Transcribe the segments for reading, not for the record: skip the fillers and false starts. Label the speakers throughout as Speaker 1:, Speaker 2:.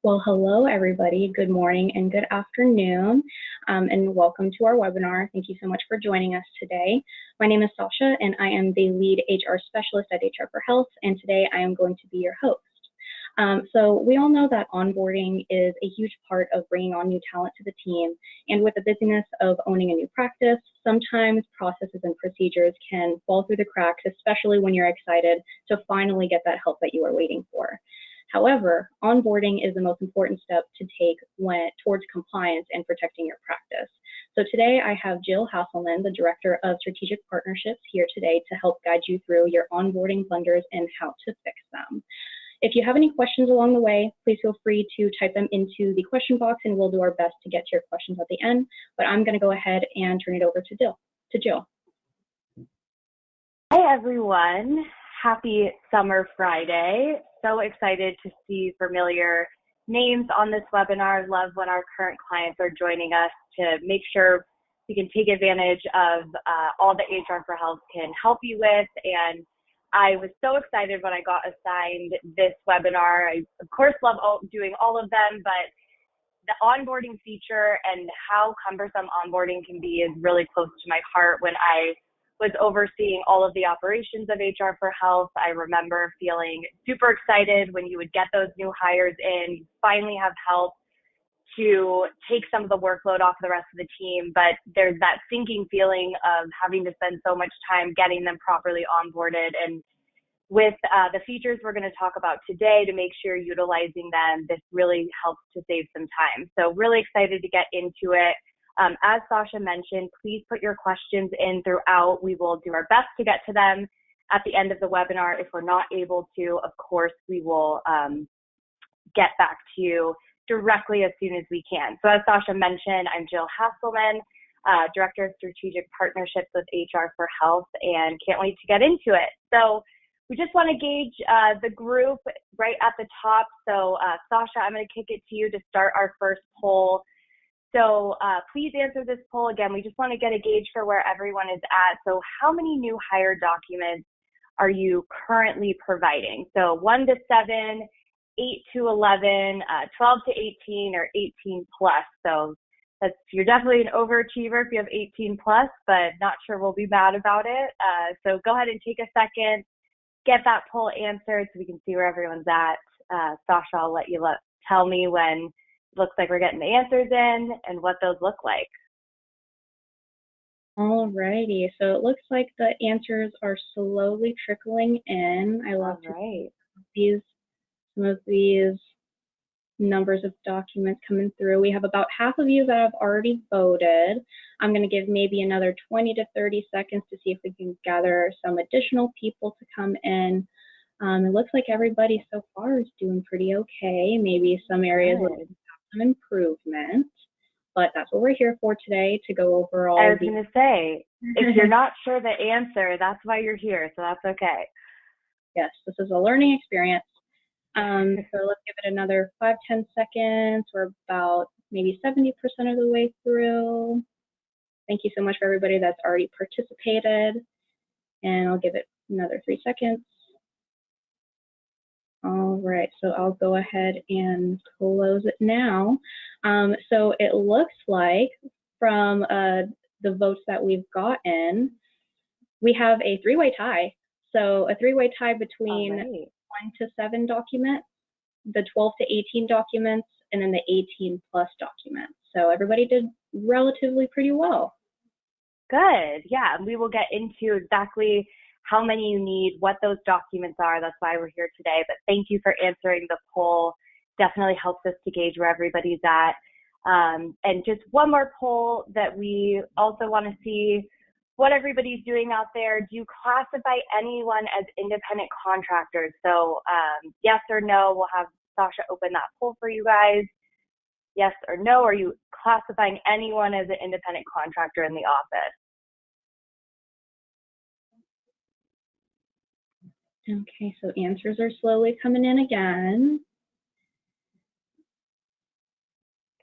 Speaker 1: Well, hello, everybody. Good morning and good afternoon, and welcome to our webinar. Thank you so much for joining us today. My name is Sasha, and I am the lead HR specialist at HR for Health, and today I am going to be your host. So we all know that onboarding is a huge part of bringing on new talent to the team, and with the busyness of owning a new practice, sometimes processes and procedures can fall through the cracks, especially when you're excited to finally get that help that you are waiting for. However, onboarding is the most important step to take towards compliance and protecting your practice. So today I have Jill Hasselman, the Director of Strategic Partnerships, here today to help guide you through your onboarding blunders and how to fix them. If you have any questions along the way, please feel free to type them into the question box and we'll do our best to get to your questions at the end. But I'm going to go ahead and turn it over to Jill.
Speaker 2: Hi, everyone. Happy Summer Friday. So excited to see familiar names on this webinar. Love when our current clients are joining us to make sure we can take advantage of all that HR for Health can help you with. And I was so excited when I got assigned this webinar. I, of course, love doing all of them, but the onboarding feature and how cumbersome onboarding can be is really close to my heart. When I was overseeing all of the operations of HR for Health, I remember feeling super excited when you would get those new hires in, you finally have help to take some of the workload off the rest of the team, but there's that sinking feeling of having to spend so much time getting them properly onboarded. And with the features we're going to talk about today to make sure you're utilizing them, this really helps to save some time. So really excited to get into it. As Sasha mentioned, please put your questions in throughout. We will do our best to get to them at the end of the webinar. If we're not able to, of course, we will get back to you directly as soon as we can. So as Sasha mentioned, I'm Jill Hasselman, Director of Strategic Partnerships with HR for Health, and can't wait to get into it. So we just want to gauge the group right at the top. So Sasha, I'm going to kick it to you to start our first poll. So please answer this poll. Again, we just want to get a gauge for where everyone is at. So how many new hire documents are you currently providing? So 1 to 7, 8 to 11, 12 to 18, or 18 plus. So you're definitely an overachiever if you have 18 plus, but not sure we'll be mad about it. So go ahead and take a second, get that poll answered so we can see where everyone's at. Sasha, I'll let you tell me when it looks like we're getting the answers in and what those look like.
Speaker 1: Alrighty, so it looks like the answers are slowly trickling in. I love some of these numbers of documents coming through. We have about half of you that have already voted. I'm going to give maybe another 20 to 30 seconds to see if we can gather some additional people to come in. It looks like everybody so far is doing pretty okay. Maybe some areas with some improvement, but that's what we're here for today, to go over all.
Speaker 2: I was going to say, if you're not sure the answer, that's why you're here, so that's okay.
Speaker 1: Yes, this is a learning experience. So let's give it another 5-10 seconds. We're about maybe 70% of the way through. Thank you so much for everybody that's already participated. And I'll give it another 3 seconds. All right, so I'll go ahead and close it now. So it looks like from the votes that we've gotten, we have a three-way tie. So a three-way tie between 1 to 7 documents, the 12 to 18 documents, and then the 18 plus documents. So everybody did relatively pretty well.
Speaker 2: Good, yeah, and we will get into exactly how many you need, what those documents are. That's why we're here today. But thank you for answering the poll. Definitely helps us to gauge where everybody's at. And just one more poll that we also want to see what everybody's doing out there. Do you classify anyone as independent contractors? So yes or no, we'll have Sasha open that poll for you guys. Yes or no, are you classifying anyone as an independent contractor in the office?
Speaker 1: Okay, so answers are slowly coming in again.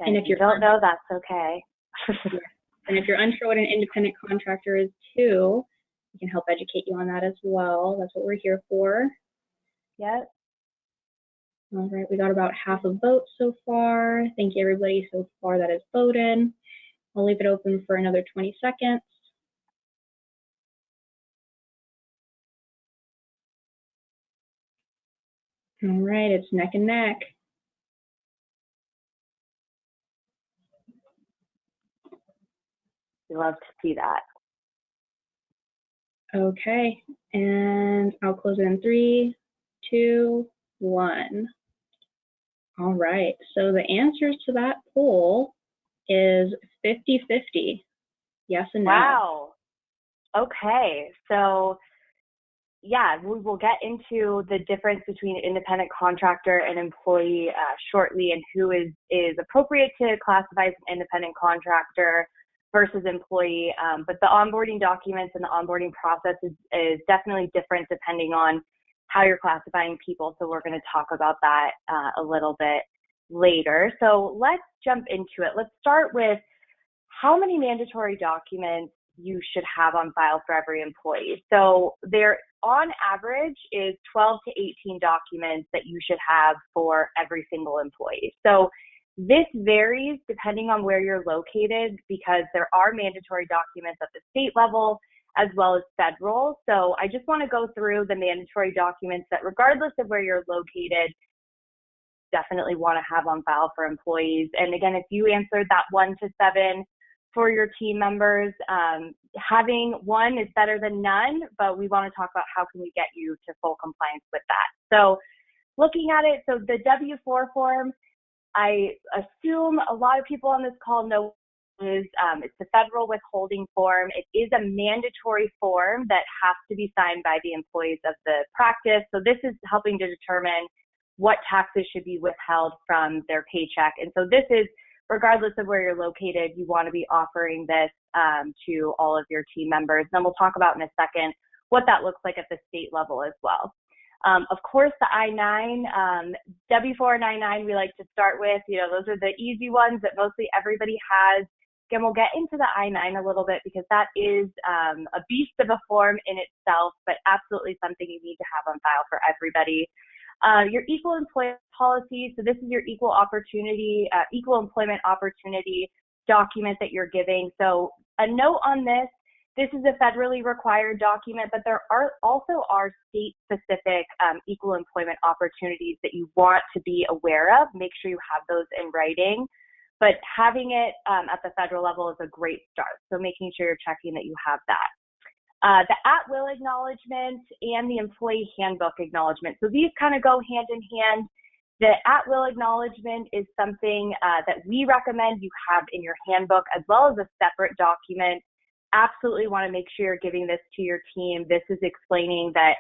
Speaker 2: Okay, and if you don't know, that's okay.
Speaker 1: Yeah. And if you're unsure what an independent contractor is too, we can help educate you on that as well. That's what we're here for.
Speaker 2: Yep.
Speaker 1: All right, we got about half a vote so far. Thank you everybody so far that has voted. I'll leave it open for another 20 seconds. All right, it's neck and neck.
Speaker 2: We love to see that.
Speaker 1: Okay, and I'll close it in 3, 2, 1. All right, so the answers to that poll is 50-50, yes and no.
Speaker 2: Wow. Okay, so yeah, we will get into the difference between independent contractor and employee shortly, and who is appropriate to classify as an independent contractor versus employee. But the onboarding documents and the onboarding process is definitely different depending on how you're classifying people. So we're going to talk about that a little bit later. So let's jump into it. Let's start with how many mandatory documents you should have on file for every employee. So there, on average, is 12 to 18 documents that you should have for every single employee. So this varies depending on where you're located, because there are mandatory documents at the state level as well as federal. So I just want to go through the mandatory documents that, regardless of where you're located, definitely want to have on file for employees. And again, if you answered that 1 to 7 for your team members, having one is better than none, but we want to talk about how can we get you to full compliance with that. So looking at it, so the W-4 form, I assume a lot of people on this call know is it's the federal withholding form. It is a mandatory form that has to be signed by the employees of the practice. So this is helping to determine what taxes should be withheld from their paycheck. And so this is, regardless of where you're located, you want to be offering this to all of your team members. And then we'll talk about in a second what that looks like at the state level as well. Of course, the I-9, W-4 and I-9 we like to start with. You know, those are the easy ones that mostly everybody has. Again, we'll get into the I-9 a little bit because that is a beast of a form in itself, but absolutely something you need to have on file for everybody. Your equal employment policy, so this is your equal employment opportunity document that you're giving. So a note on this, this is a federally required document, but there also are state-specific equal employment opportunities that you want to be aware of. Make sure you have those in writing, but having it at the federal level is a great start. So making sure you're checking that you have that. The at-will acknowledgement and the employee handbook acknowledgement. So these kind of go hand in hand. The at-will acknowledgement is something that we recommend you have in your handbook as well as a separate document. Absolutely want to make sure you're giving this to your team. This is explaining that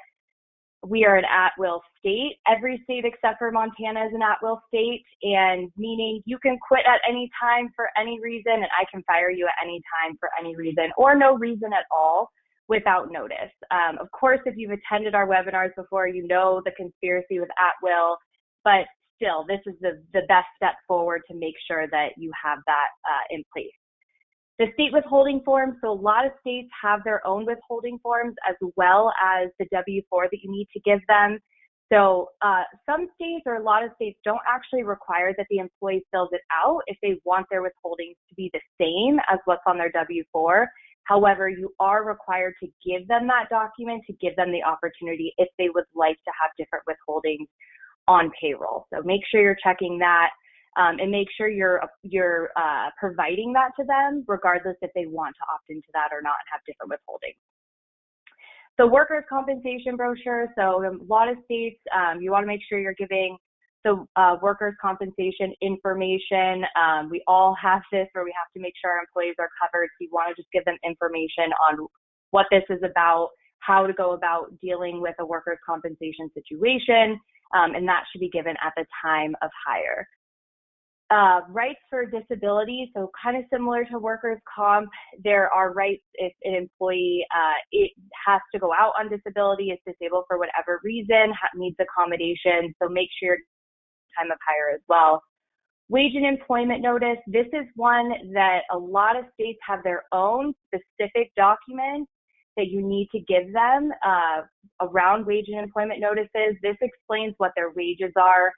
Speaker 2: we are an at-will state. Every state except for Montana is an at-will state, and meaning you can quit at any time for any reason, and I can fire you at any time for any reason or no reason at all without notice. Of course, if you've attended our webinars before, you know the conspiracy with at-will, but still, this is the best step forward to make sure that you have that in place. The state withholding form, so a lot of states have their own withholding forms as well as the W-4 that you need to give them. So some states or a lot of states don't actually require that the employee fills it out if they want their withholdings to be the same as what's on their W-4. However, you are required to give them that document to give them the opportunity if they would like to have different withholdings on payroll. So make sure you're checking that. And make sure you're providing that to them, regardless if they want to opt into that or not and have different withholdings. The workers' compensation brochure. So in a lot of states, you want to make sure you're giving the workers' compensation information. We all have this where we have to make sure our employees are covered. So you want to just give them information on what this is about, how to go about dealing with a workers' compensation situation, and that should be given at the time of hire. Rights for disability, so kind of similar to workers' comp, there are rights if an employee it has to go out on disability, is disabled for whatever reason, needs accommodation, so make sure time of hire as well. Wage and employment notice, this is one that a lot of states have their own specific documents that you need to give them around wage and employment notices. This explains what their wages are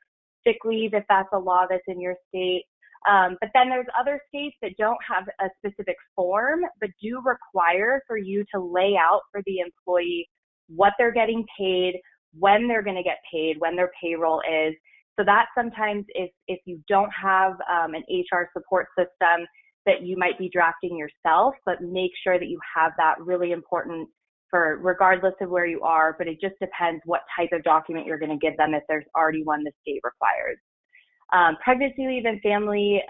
Speaker 2: sick leave if that's a law that's in your state. But then there's other states that don't have a specific form, but do require for you to lay out for the employee what they're getting paid, when they're going to get paid, when their payroll is. So that sometimes if you don't have an HR support system, that you might be drafting yourself, but make sure that you have that. Really important for regardless of where you are, but it just depends what type of document you're going to give them if there's already one the state requires. Pregnancy leave and family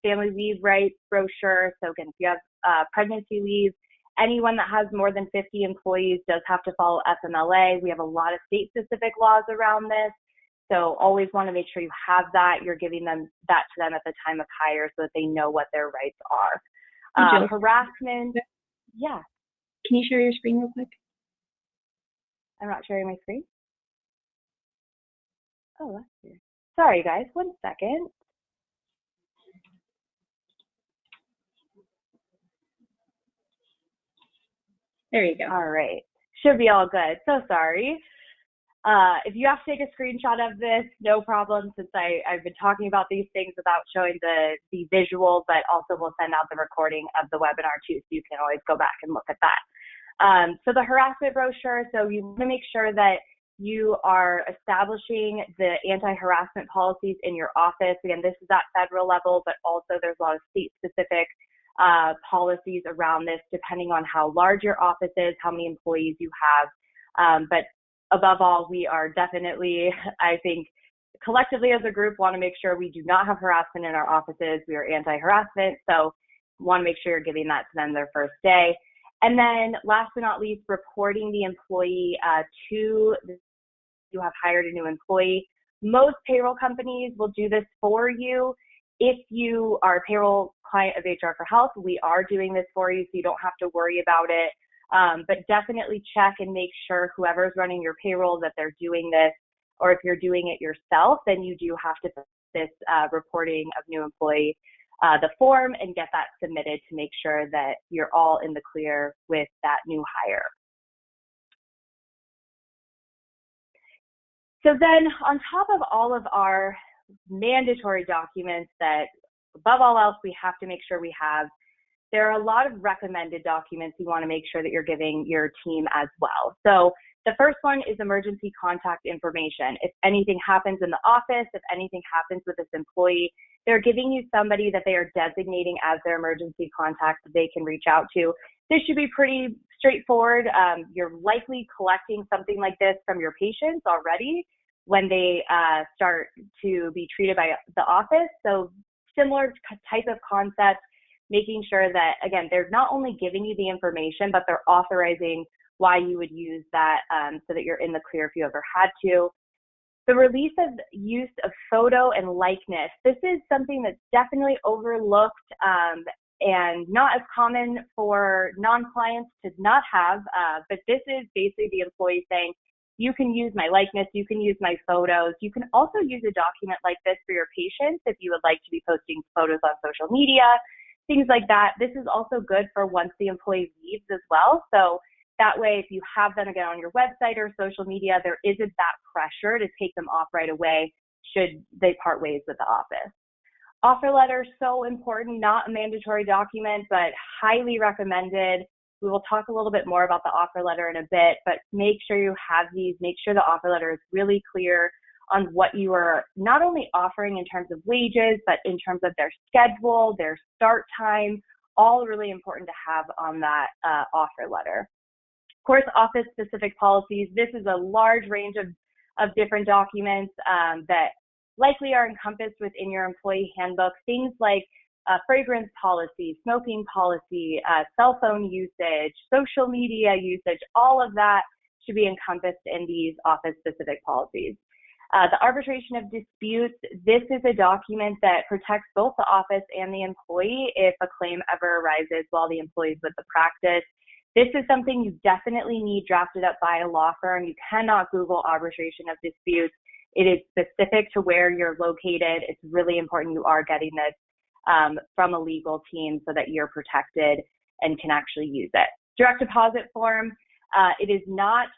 Speaker 2: leave rights brochure. So again, if you have pregnancy leave, anyone that has more than 50 employees does have to follow FMLA. We have a lot of state-specific laws around this. So always want to make sure you have that. You're giving them that to them at the time of hire so that they know what their rights are. Harassment. Yeah.
Speaker 1: Can you share your screen real quick?
Speaker 2: I'm not sharing my screen. Oh, that's weird. Sorry, guys. 1 second.
Speaker 1: There you go.
Speaker 2: All right. Should be all good. So sorry. If you have to take a screenshot of this, no problem, since I've been talking about these things without showing the visual, but also we'll send out the recording of the webinar too, so you can always go back and look at that. So the harassment brochure, so you want to make sure that you are establishing the anti-harassment policies in your office. Again, this is at federal level, but also there's a lot of state-specific policies around this, depending on how large your office is, how many employees you have. But above all, we are definitely, I think, collectively as a group, want to make sure we do not have harassment in our offices. We are anti-harassment, so want to make sure you're giving that to them their first day. And then last but not least, reporting the employee to you have hired a new employee. Most payroll companies will do this for you. If you are a payroll client of HR for Health, we are doing this for you, so you don't have to worry about it. But definitely check and make sure whoever's running your payroll that they're doing this, or if you're doing it yourself, then you do have to put this reporting of new employee, the form, and get that submitted to make sure that you're all in the clear with that new hire. So then on top of all of our mandatory documents that above all else we have to make sure we have, there are a lot of recommended documents you want to make sure that you're giving your team as well. So the first one is emergency contact information. If anything happens in the office, if anything happens with this employee, they're giving you somebody that they are designating as their emergency contact that they can reach out to. This should be pretty straightforward. You're likely collecting something like this from your patients already when they start to be treated by the office. So similar type of concept, making sure that, again, they're not only giving you the information, but they're authorizing why you would use that so that you're in the clear if you ever had to. The release of use of photo and likeness. This is something that's definitely overlooked and not as common for non-clients to not have, but this is basically the employee saying, you can use my likeness, you can use my photos. You can also use a document like this for your patients if you would like to be posting photos on social media, things like that. This is also good for once the employee leaves as well. So that way, if you have them again on your website or social media, there isn't that pressure to take them off right away should they part ways with the office. Offer letter, so important, not a mandatory document, but highly recommended. We will talk a little bit more about the offer letter in a bit, but make sure you have these, make sure the offer letter is really clear on what you are not only offering in terms of wages, but in terms of their schedule, their start time, all really important to have on that offer letter. Of course, office-specific policies. This is a large range of different documents that likely are encompassed within your employee handbook. Things like fragrance policy, smoking policy, cell phone usage, social media usage, all of that should be encompassed in these office-specific policies. The arbitration of disputes, this is a document that protects both the office and the employee if a claim ever arises while the employee is with the practice. This is something you definitely need drafted up by a law firm. You cannot Google arbitration of disputes. It is specific to where you're located. It's really important you are getting this from a legal team so that you're protected and can actually use it. Direct deposit form, it is not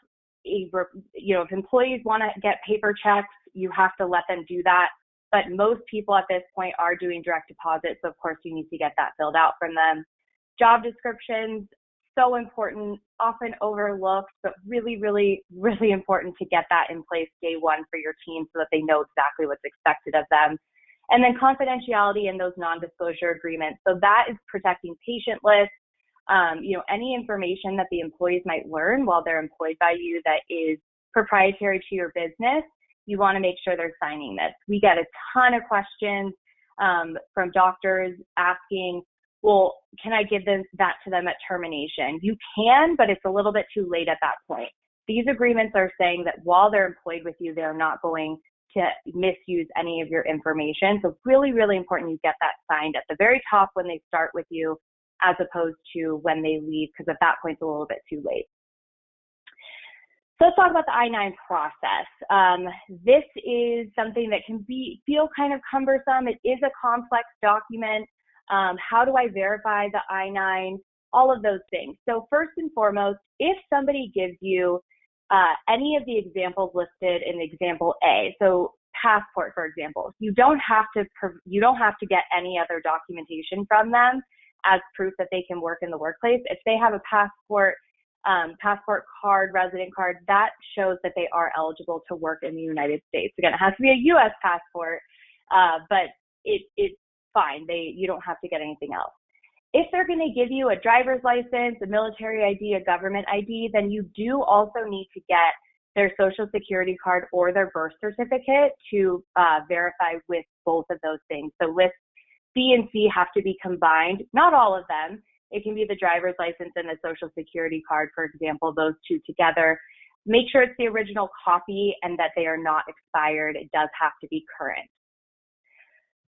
Speaker 2: if employees want to get paper checks, you have to let them do that. but most people at this point are doing direct deposit. So of course you need to get that filled out from them. Job descriptions, so important, often overlooked, but really, really, really important to get that in place day one for your team so that they know exactly what's expected of them. And then confidentiality and those non-disclosure agreements. So that is protecting patient lists, any information that the employees might learn while they're employed by you that is proprietary to your business. You want to make sure they're signing this. We get a ton of questions from doctors asking, well, can I give that to them at termination? You can, but it's a little bit too late at that point. These agreements are saying that while they're employed with you, they're not going to misuse any of your information. So really, really important you get that signed at the very top when they start with you, as opposed to when they leave, because at that point it's a little bit too late. So let's talk about the I-9 process. This is something that can feel kind of cumbersome. It is a complex document. How do I verify the I-9? All of those things. So first and foremost, if somebody gives you any of the examples listed in example A, so passport, for example, you don't have to get any other documentation from them as proof that they can work in the workplace. If they have a passport card, resident card, that shows that they are eligible to work in the United States. Again, it has to be a U.S. passport, but it's fine. You don't have to get anything else. If they're going to give you a driver's license, a military ID, a government ID, then you do also need to get their social security card or their birth certificate to verify with both of those things. So lists B and C have to be combined, not all of them. It can be the driver's license and the social security card, for example, those two together. Make sure it's the original copy and that they are not expired. It does have to be current.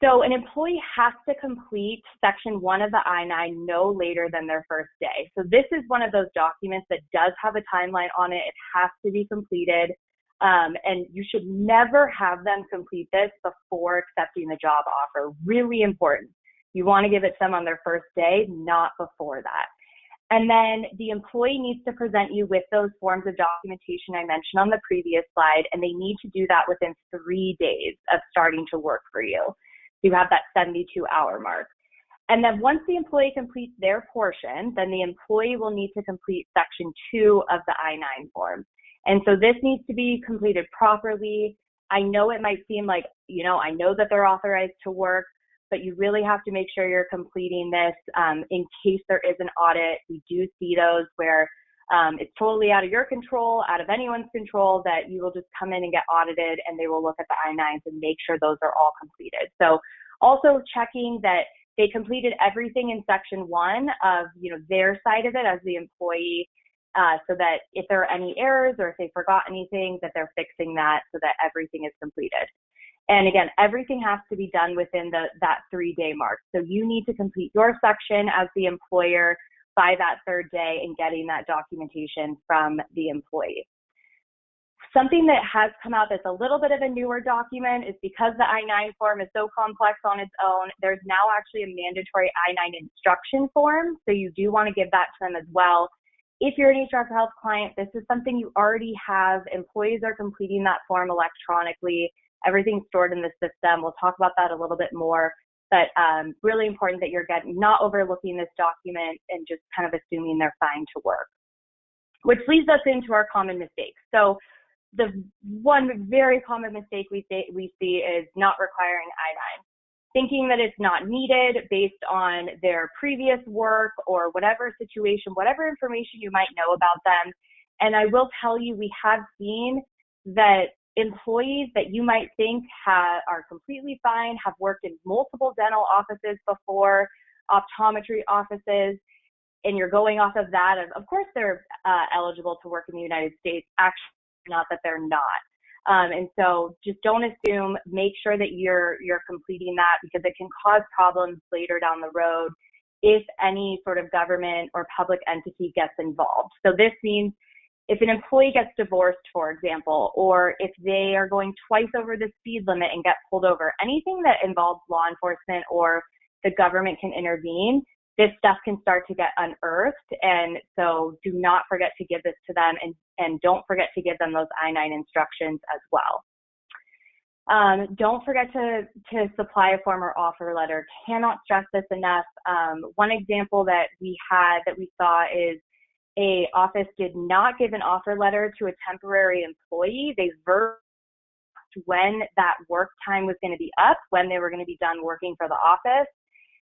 Speaker 2: So an employee has to complete section 1 of the I-9 no later than their first day. So this is one of those documents that does have a timeline on it. It has to be completed. And you should never have them complete this before accepting the job offer. Really important. You want to give it to them on their first day, not before that. And then the employee needs to present you with those forms of documentation I mentioned on the previous slide, and they need to do that within 3 days of starting to work for you. So you have that 72-hour mark. And then once the employee completes their portion, then the employee will need to complete section 2 of the I-9 form. And so this needs to be completed properly. I know it might seem like, I know that they're authorized to work, but you really have to make sure you're completing this in case there is an audit. We do see those where it's totally out of your control, out of anyone's control, that you will just come in and get audited and they will look at the I-9s and make sure those are all completed. So also checking that they completed everything in section 1 of their side of it as the employee, so that if there are any errors or if they forgot anything, that they're fixing that so that everything is completed. And again, everything has to be done within that 3-day mark. So you need to complete your section as the employer by that 3rd day and getting that documentation from the employee. Something that has come out that's a little bit of a newer document is because the I-9 form is so complex on its own, there's now actually a mandatory I-9 instruction form. So you do want to give that to them as well. If you're an HR for Health client, this is something you already have. Employees are completing that form electronically. Everything's stored in the system. We'll talk about that a little bit more, but really important that you're not overlooking this document and just kind of assuming they're fine to work, which leads us into our common mistakes. So the one very common mistake we see is not requiring I-9, thinking that it's not needed based on their previous work or whatever situation, whatever information you might know about them. And I will tell you, we have seen that employees that you might think are completely fine, have worked in multiple dental offices before, optometry offices, and you're going off of that, of course they're eligible to work in the United States, actually not that they're not. And so just don't assume, make sure that you're completing that, because it can cause problems later down the road if any sort of government or public entity gets involved. So this means if an employee gets divorced, for example, or if they are going twice over the speed limit and get pulled over, anything that involves law enforcement or the government can intervene, this stuff can start to get unearthed. And so do not forget to give this to them, and don't forget to give them those I-9 instructions as well. Don't forget to supply a form or offer letter. Cannot stress this enough. One example that we saw is a office did not give an offer letter to a temporary employee. They verbally when that work time was going to be up, when they were going to be done working for the office.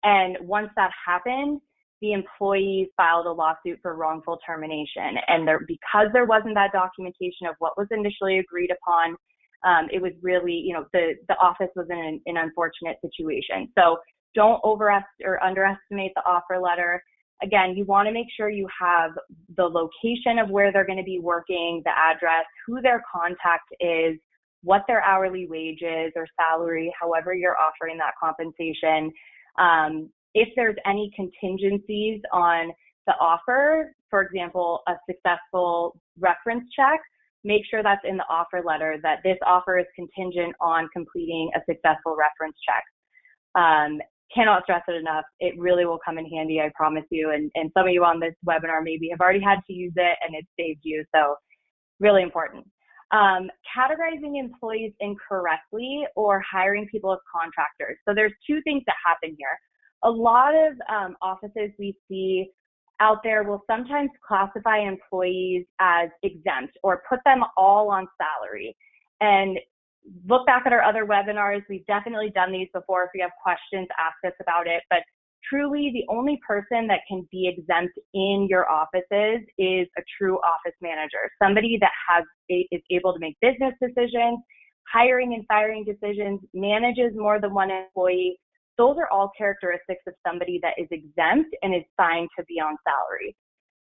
Speaker 2: And once that happened, the employees filed a lawsuit for wrongful termination. And because there wasn't that documentation of what was initially agreed upon, it was really, the office was in an unfortunate situation. So don't underestimate the offer letter. Again, you want to make sure you have the location of where they're going to be working, the address, who their contact is, what their hourly wage is or salary, however you're offering that compensation. If there's any contingencies on the offer, for example, a successful reference check, make sure that's in the offer letter that this offer is contingent on completing a successful reference check. Cannot stress it enough. It really will come in handy, I promise you. And some of you on this webinar maybe have already had to use it and it saved you. So really important. Categorizing employees incorrectly or hiring people as contractors. So there's two things that happen here. A lot of offices we see out there will sometimes classify employees as exempt or put them all on salary. And look back at our other webinars. We've definitely done these before. If you have questions, ask us about it. But truly, the only person that can be exempt in your offices is a true office manager, somebody that is able to make business decisions, hiring and firing decisions, manages more than one employee. Those are all characteristics of somebody that is exempt and is fine to be on salary.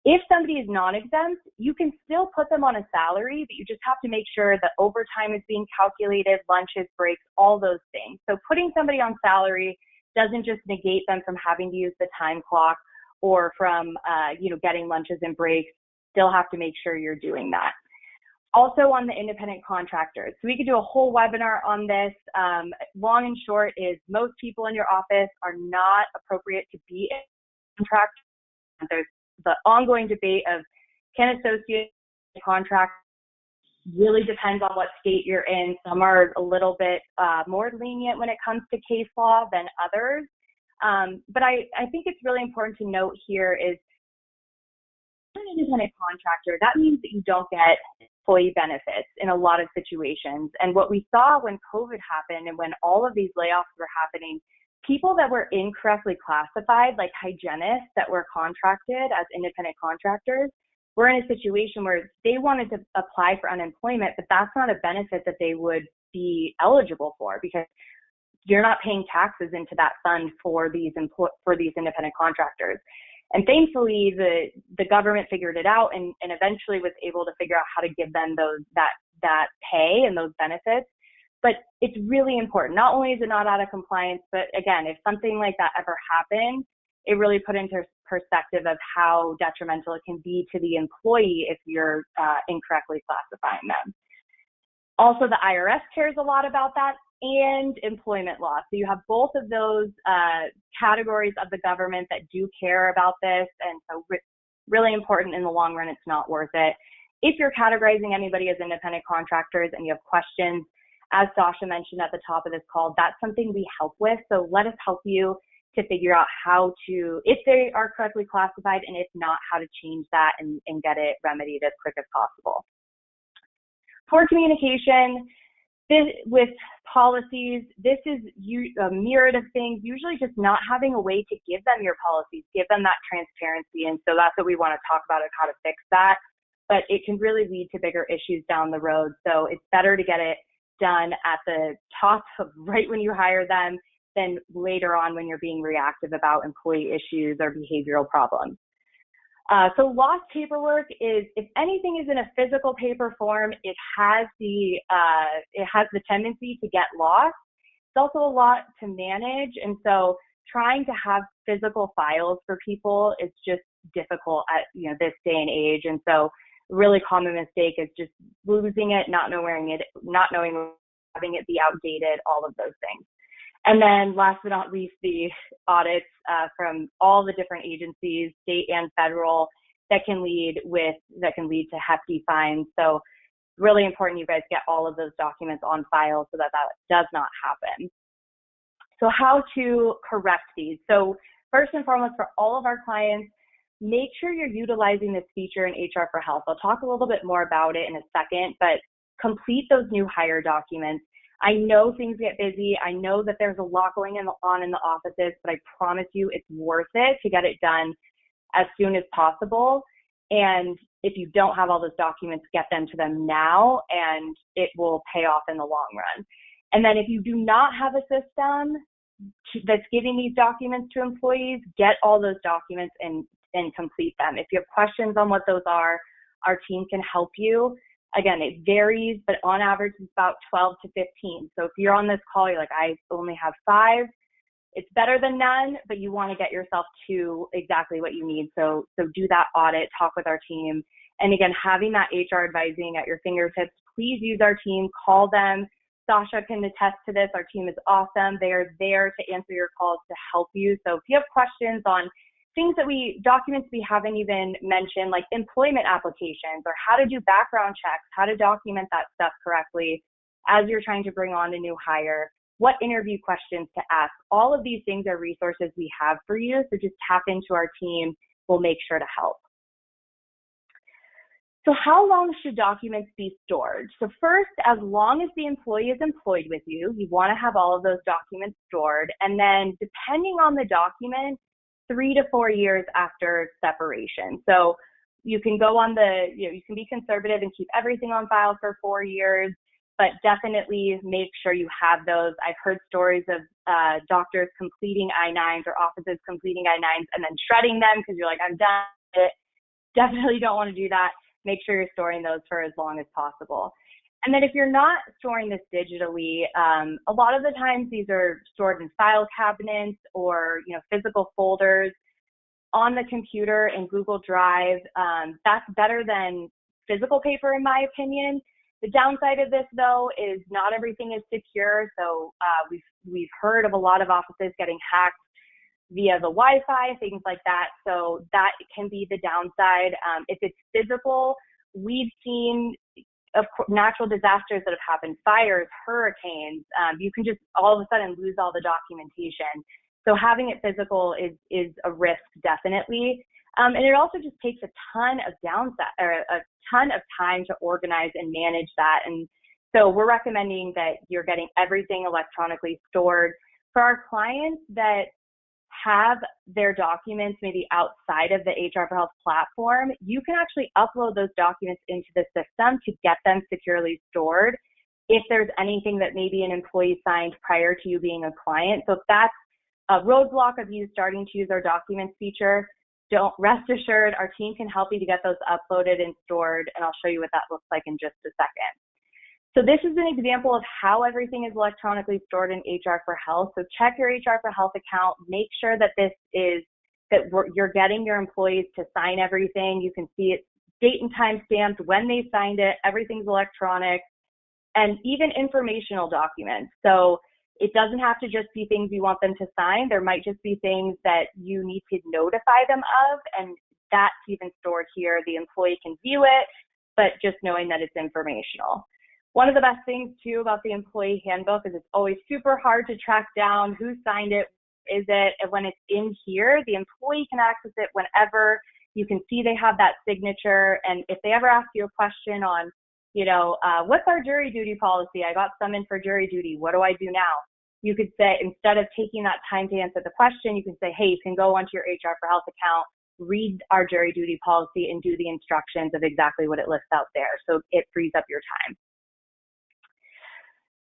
Speaker 2: If somebody is non-exempt, you can still put them on a salary, but you just have to make sure that overtime is being calculated, lunches, breaks, all those things. So putting somebody on salary doesn't just negate them from having to use the time clock or from getting lunches and breaks. Still have to make sure you're doing that. Also on the independent contractors. So we could do a whole webinar on this. Long and short is most people in your office are not appropriate to be in contract. There's the ongoing debate of can associate contract really depends on what state you're in. Some are a little bit more lenient when it comes to case law than others. But I think it's really important to note here is an independent contractor, that means that you don't get employee benefits in a lot of situations. And what we saw when COVID happened and when all of these layoffs were happening, people that were incorrectly classified, like hygienists that were contracted as independent contractors, were in a situation where they wanted to apply for unemployment, but that's not a benefit that they would be eligible for because you're not paying taxes into that fund for these independent contractors. And thankfully, the government figured it out and eventually was able to figure out how to give them that pay and those benefits. But it's really important. Not only is it not out of compliance, but again, if something like that ever happened, it really put into perspective of how detrimental it can be to the employee if you're incorrectly classifying them. Also, the IRS cares a lot about that, and employment law. So you have both of those categories of the government that do care about this, and so really important in the long run, it's not worth it. If you're categorizing anybody as independent contractors and you have questions, as Sasha mentioned at the top of this call, that's something we help with. So let us help you to figure out how to, if they are correctly classified, and if not, how to change that and get it remedied as quick as possible. For communication, with policies, this is a myriad of things, usually just not having a way to give them your policies, give them that transparency. And so that's what we want to talk about, is how to fix that. But it can really lead to bigger issues down the road. So it's better to get it done at the top of right when you hire them than later on when you're being reactive about employee issues or behavioral problems. So lost paperwork is, if anything is in a physical paper form, it has the tendency to get lost. It's also a lot to manage, and so trying to have physical files for people is just difficult at this day and age. And so a really common mistake is just losing it, not knowing having it be outdated, all of those things. And then last but not least, the audits from all the different agencies, state and federal, that can lead to hefty fines. So really important you guys get all of those documents on file so that that does not happen. So how to correct these? So first and foremost, for all of our clients, make sure you're utilizing this feature in HR for Health. I'll talk a little bit more about it in a second, but complete those new hire documents. I know things get busy. I know that there's a lot going on in the offices, but I promise you it's worth it to get it done as soon as possible. And if you don't have all those documents, get them to them now, and it will pay off in the long run. And then if you do not have a system that's giving these documents to employees, get all those documents and complete them. If you have questions on what those are, our team can help you. Again, it varies, but on average, it's about 12 to 15. So if you're on this call, you're like, I only have 5, it's better than none, but you want to get yourself to exactly what you need. So do that audit, talk with our team. And again, having that HR advising at your fingertips, please use our team, call them. Sasha can attest to this. Our team is awesome. They are there to answer your calls to help you. So if you have questions on documents we haven't even mentioned, like employment applications or how to do background checks, how to document that stuff correctly as you're trying to bring on a new hire, what interview questions to ask, all of these things are resources we have for you. So just tap into our team. We'll make sure to help. So how long should documents be stored? So first, as long as the employee is employed with you, you want to have all of those documents stored. And then depending on the document, 3 to 4 years after separation. So you can go on you can be conservative and keep everything on file for 4 years, but definitely make sure you have those. I've heard stories of doctors completing I-9s or offices completing I-9s and then shredding them because you're like, I'm done with it. Definitely don't want to do that. Make sure you're storing those for as long as possible. And then if you're not storing this digitally, a lot of the times these are stored in file cabinets or physical folders on the computer in Google Drive. That's better than physical paper in my opinion. The downside of this though is not everything is secure. So we've heard of a lot of offices getting hacked via the Wi-Fi, things like that. So that can be the downside. If it's physical, we've seen natural disasters that have happened, fires, hurricanes. You can just all of a sudden lose all the documentation. So having it physical is a risk, definitely. And it also just takes a ton of time to organize and manage that. And so we're recommending that you're getting everything electronically stored. For our clients that have their documents maybe outside of the HR for Health platform, you can actually upload those documents into the system to get them securely stored if there's anything that maybe an employee signed prior to you being a client. So if that's a roadblock of you starting to use our documents feature, don't rest assured, our team can help you to get those uploaded and stored, and I'll show you what that looks like in just a second. So this is an example of how everything is electronically stored in HR for Health. So check your HR for Health account, make sure that you're getting your employees to sign everything. You can see it date and time stamped, when they signed it, everything's electronic, and even informational documents. So it doesn't have to just be things you want them to sign. There might just be things that you need to notify them of, and that's even stored here. The employee can view it, but just knowing that it's informational. One of the best things too about the employee handbook is it's always super hard to track down who signed it, is it, and when it's in here, the employee can access it whenever. You can see they have that signature, and if they ever ask you a question on, what's our jury duty policy? I got summoned for jury duty. What do I do now? You could say, instead of taking that time to answer the question, you can say, hey, you can go onto your HR for Health account, read our jury duty policy, and do the instructions of exactly what it lists out there. So it frees up your time.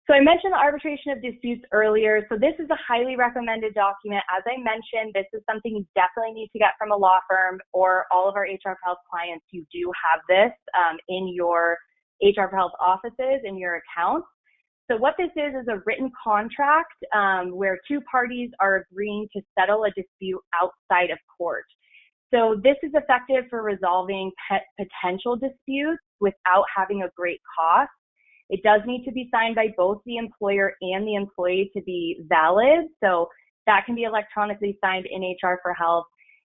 Speaker 2: So I mentioned the arbitration of disputes earlier. So this is a highly recommended document. As I mentioned, this is something you definitely need to get from a law firm or all of our HR for Health clients. You do have this in your HR for Health offices, in your accounts. So what this is a written contract where two parties are agreeing to settle a dispute outside of court. So this is effective for resolving potential disputes without having a great cost. It does need to be signed by both the employer and the employee to be valid. So that can be electronically signed in HR for Health.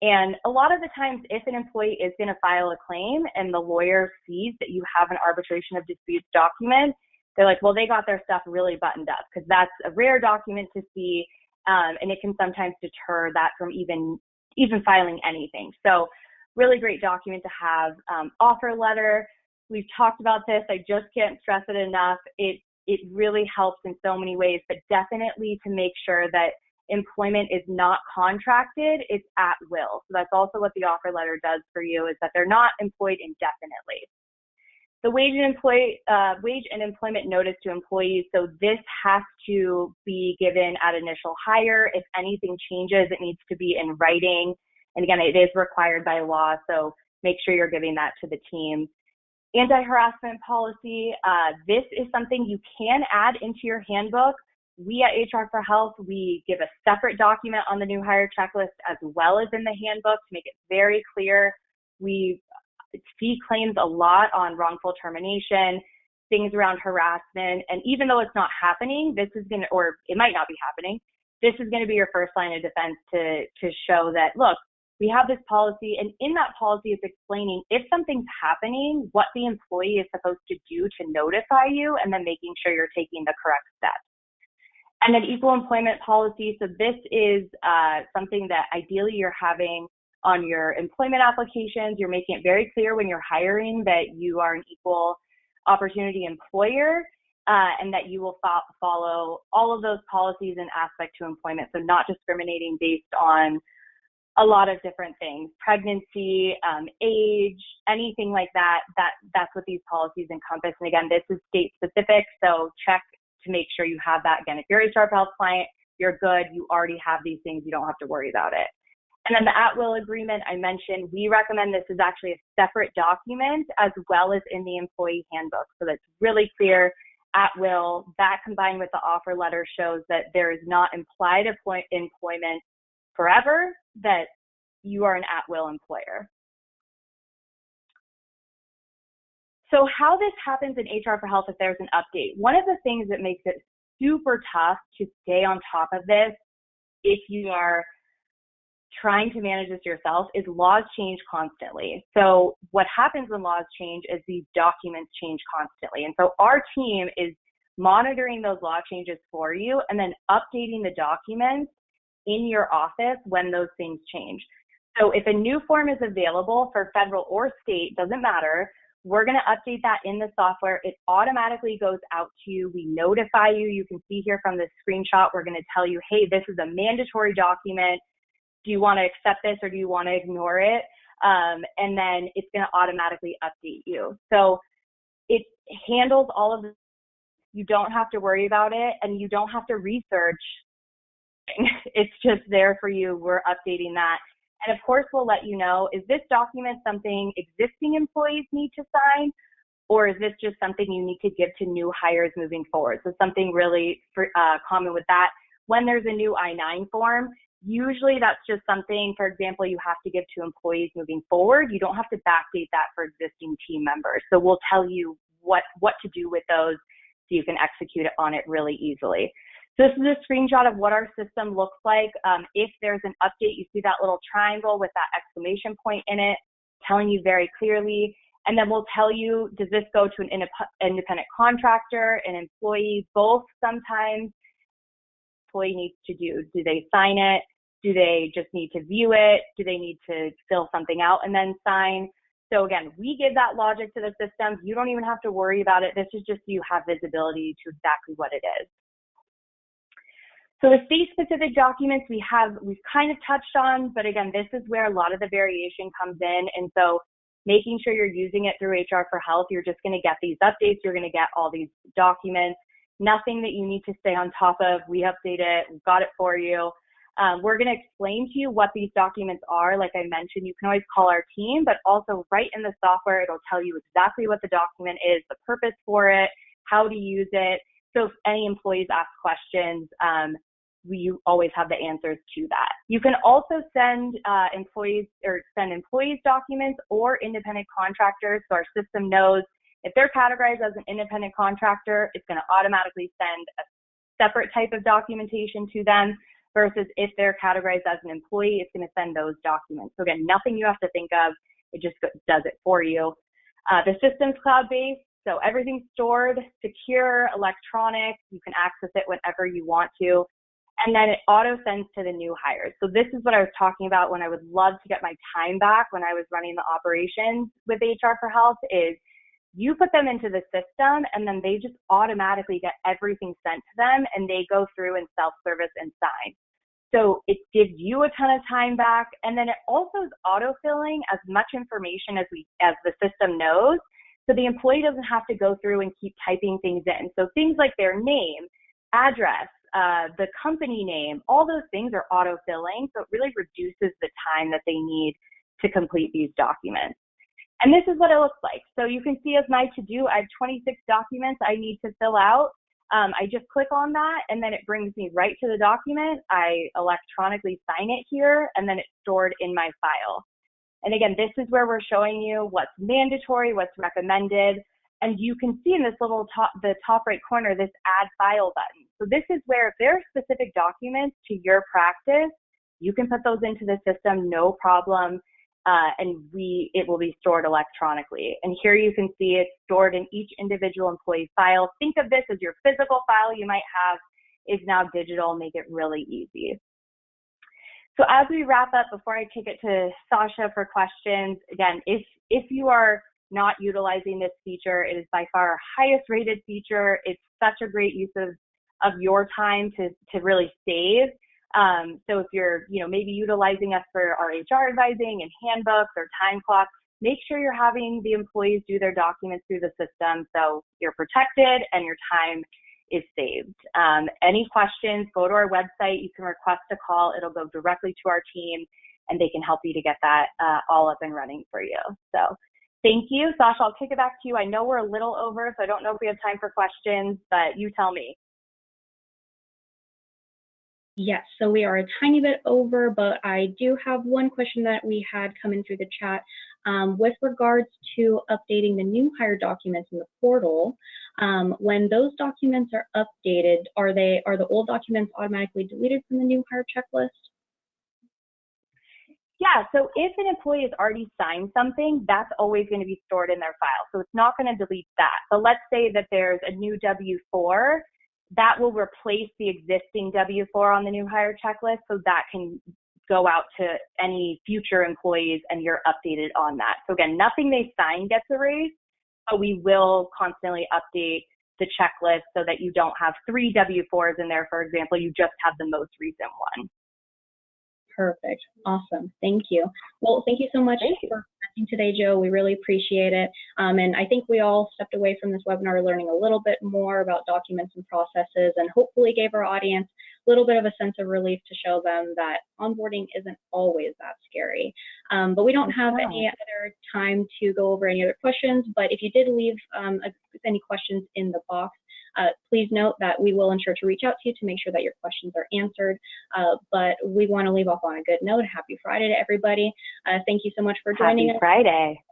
Speaker 2: And a lot of the times, if an employee is going to file a claim and the lawyer sees that you have an arbitration of disputes document, they're like, well, they got their stuff really buttoned up, because that's a rare document to see, and it can sometimes deter that from even filing anything. So really great document to have. Offer letter, we've talked about this. I just can't stress it enough. It really helps in so many ways, but definitely to make sure that employment is not contracted, it's at will. So that's also what the offer letter does for you, is that they're not employed indefinitely. The wage and employment notice to employees. So this has to be given at initial hire. If anything changes, it needs to be in writing. And again, it is required by law, so make sure you're giving that to the team. Anti-harassment policy. This is something you can add into your handbook. We at HR for Health, we give a separate document on the new hire checklist as well as in the handbook to make it very clear. We see claims a lot on wrongful termination, things around harassment, and even though it's not happening, this is going to, or it might not be happening, this is going to be your first line of defense to show that, look, we have this policy, and in that policy it's explaining if something's happening, what the employee is supposed to do to notify you, and then making sure you're taking the correct steps. And then equal employment policy. So this is something that ideally you're having on your employment applications. You're making it very clear when you're hiring that you are an equal opportunity employer, and that you will follow all of those policies and aspect to employment. So not discriminating based on a lot of different things, pregnancy, age, anything like that. That's what these policies encompass. And again, this is state specific, so check to make sure you have that. Again, if you're a HR for Health client, you're good. You already have these things. You don't have to worry about it. And then the at-will agreement I mentioned, we recommend this is actually a separate document as well as in the employee handbook. So that's really clear. At will, that combined with the offer letter shows that there is not implied employment forever, that you are an at-will employer. So how this happens in HR for Health if there's an update. One of the things that makes it super tough to stay on top of this if you are trying to manage this yourself is laws change constantly. So what happens when laws change is these documents change constantly. And so our team is monitoring those law changes for you and then updating the documents in your office when those things change. So if a new form is available for federal or state, doesn't matter, we're going to update that in the software. It automatically goes out to you. We notify you. You can see here from this screenshot, we're going to tell you, hey, this is a mandatory document. Do you want to accept this or do you want to ignore it? And then it's going to automatically update you. So it handles all of this. You don't have to worry about it, and you don't have to research. It's just there for you. We're updating that. And of course, we'll let you know, is this document something existing employees need to sign, or is this just something you need to give to new hires moving forward? So something really common with that, when there's a new I-9 form, usually that's just something, for example, you have to give to employees moving forward. You don't have to backdate that for existing team members. So we'll tell you what to do with those so you can execute on it really easily. So this is a screenshot of what our system looks like. If there's an update, you see that little triangle with that exclamation point in it, telling you very clearly. And then we'll tell you, does this go to an independent contractor, an employee? Both sometimes employee needs to do. Do they sign it? Do they just need to view it? Do they need to fill something out and then sign? So again, we give that logic to the system. You don't even have to worry about it. This is just so you have visibility to exactly what it is. So the state-specific documents we've kind of touched on, but again, this is where a lot of the variation comes in. And so making sure you're using it through HR for Health, you're just going to get these updates. You're going to get all these documents. Nothing that you need to stay on top of. We update it. We've got it for you. We're going to explain to you what these documents are. Like I mentioned, you can always call our team, but also right in the software, it'll tell you exactly what the document is, the purpose for it, how to use it. So if any employees ask questions, you always have the answers to that. You can also send employees documents or independent contractors. So our system knows if they're categorized as an independent contractor, it's going to automatically send a separate type of documentation to them. versus if they're categorized as an employee, it's going to send those documents. So again, nothing you have to think of, it just does it for you. The system's cloud-based, so everything's stored, secure, electronic. You can access it whenever you want to. And then it auto sends to the new hires. So this is what I was talking about when I would love to get my time back when I was running the operations with HR for Health is you put them into the system and then they just automatically get everything sent to them and they go through and self-service and sign. So it gives you a ton of time back. And then it also is auto-filling as much information as the system knows. So the employee doesn't have to go through and keep typing things in. So things like their name, address, the company name, all those things are auto-filling. So it really reduces the time that they need to complete these documents. And this is what it looks like. So you can see as my to-do, I have 26 documents I need to fill out. I just click on that and then it brings me right to the document. I electronically sign it here and then it's stored in my file. And again, this is where we're showing you what's mandatory, what's recommended. And you can see in this little the top right corner, this add file button. So this is where if there are specific documents to your practice, you can put those into the system, no problem. And it will be stored electronically. And here you can see it's stored in each individual employee file. Think of this as your physical file you might have is now digital, make it really easy. So as we wrap up, before I take it to Sasha for questions, again, if you are not utilizing this feature, it is by far our highest rated feature. It's such a great use of your time to really save. So if you're, maybe utilizing us for our HR advising and handbooks or time clocks, make sure you're having the employees do their documents through the system so you're protected and your time is saved. Any questions, go to our website. You can request a call. It'll go directly to our team and they can help you to get that all up and running for you. So thank you. Sasha, I'll kick it back to you. I know we're a little over, so I don't know if we have time for questions, but you tell me.
Speaker 1: Yes, so we are a tiny bit over, but I do have one question that we had come in through the chat. With regards to updating the new hire documents in the portal, when those documents are updated, are the old documents automatically deleted from the new hire checklist?
Speaker 2: Yeah, so if an employee has already signed something, that's always going to be stored in their file. So it's not going to delete that. But let's say that there's a new W-4, that will replace the existing W-4 on the new hire checklist. So that can go out to any future employees and you're updated on that. So again, nothing they sign gets erased, but we will constantly update the checklist so that you don't have 3 W-4s in there, for example, you just have the most recent one.
Speaker 1: Perfect. Awesome. Thank you. Well, thank you so much for presenting today, Joe. We really appreciate it. And I think we all stepped away from this webinar learning a little bit more about documents and processes and hopefully gave our audience a little bit of a sense of relief to show them that onboarding isn't always that scary. But we don't have any other time to go over any other questions. But if you did leave any questions in the box, please note that we will ensure to reach out to you to make sure that your questions are answered. But we want to leave off on a good note. Happy Friday to everybody. Thank you so much for joining us.
Speaker 2: Happy Friday.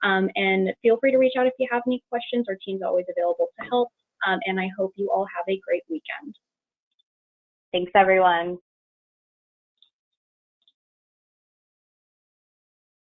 Speaker 1: And feel free to reach out if you have any questions. Our team's always available to help. And I hope you all have a great weekend.
Speaker 2: Thanks, everyone.